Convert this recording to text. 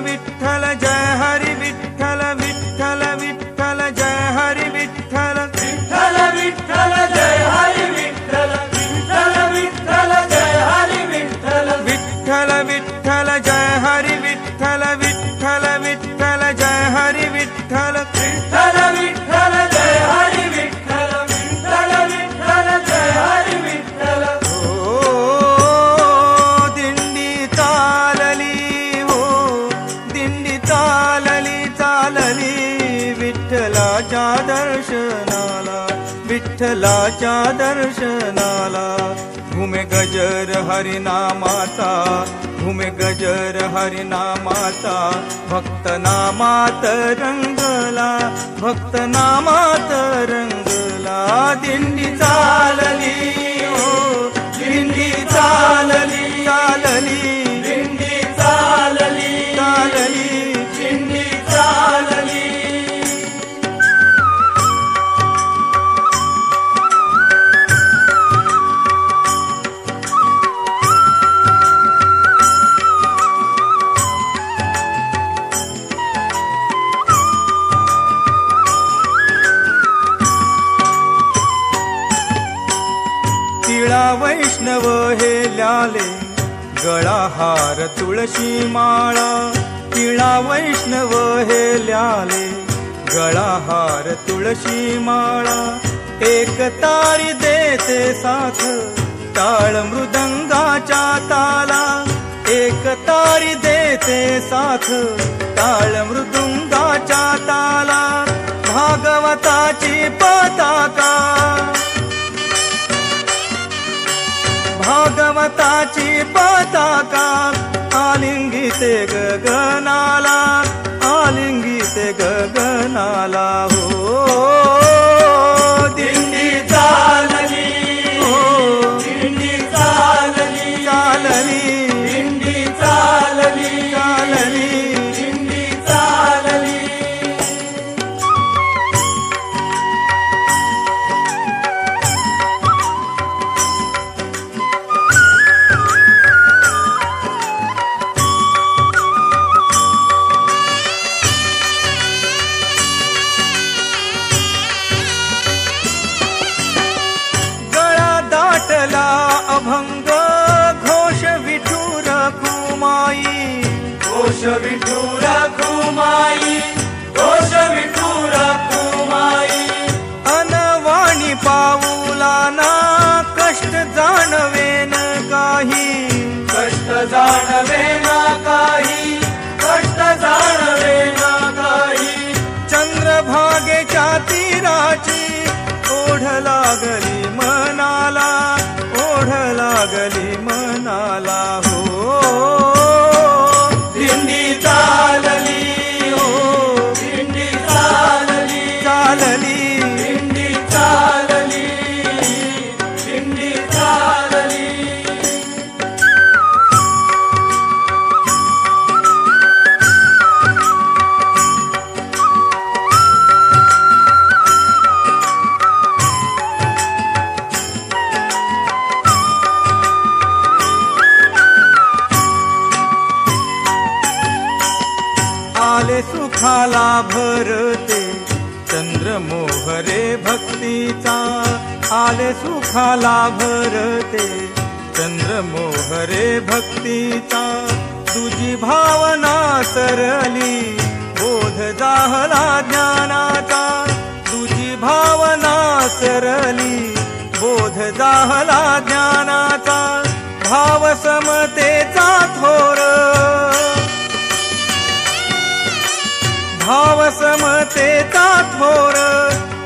विठ्ठल जय हरी विठ्ठल विठ्ठल विठ्ठल जय हरी विठ्ठल विठ्ठल विठ्ठल जय हरी विठ्ठल विठ्ठल विठ्ठल जय हरी विठ्ठल विठ्ठल विठ्ठल जय हरी विठ्ठल विठ्ठल विठ्ठल जय हरी विठ्ठल विठ्ठल विठ्ठल जय हरी विठ्ठल विठ्ठल विठ्ठल जय हरी विठ्ठल ओ दिंडी चालली हो दिंडी चालली चालली विठ्ठलाच्या दर्शनाला विठ्ठलाच्या दर्शनाला घुमे गजर हरिनामाचा घुमे गजर हरिनामाचा भक्त नामात रंगला भक्त नामात रंगला दिंडी चालली हो दिंडी चालली चालली दिंडी चालली चालली दिंडी चालली तिळा वैष्णव हे ल्याले गळा हार तुळशी माळा तिळा वैष्णव हे ल्याले गळा हार तुळशी माळा एक तारी देते साथ टाळ मृदंगाच्या ताला एक तारी देते साथ टाळ मृदुंगाच्या ताला भागवताची पताका भागवताची पताका आलिंगिते गगनाला आलिंगिते गगनाला हो दिंडी चालली हो दिंडी चालली चालली दिंडी चालली चालली दिंडी चालली दाटला अभंग घोष विठुर कुमाई घोष विठुर कुमाई घोष विठुर कुमाई अनवाणी पाऊलाना कष्ट जाणवेन काही कष्ट जाणवे ना काही कष्ट जाणवे ना काही चंद्रभागेच्या तीराची ओढ लागली मनाला ओढ लागली मनाला हो दिंडी चालली हो दिंडी चालली चालली दिंडी चालली दिंडी चालली आले सुखाला भरते चंद्र मोहरे भक्तीचा आले सुखाला भरते चंद्र मोहरे भक्तीचा तुझी भावना सरली बोध जाहला ज्ञानाचा तुझी भावना सरली बोध जाहला ज्ञानाचा भाव समते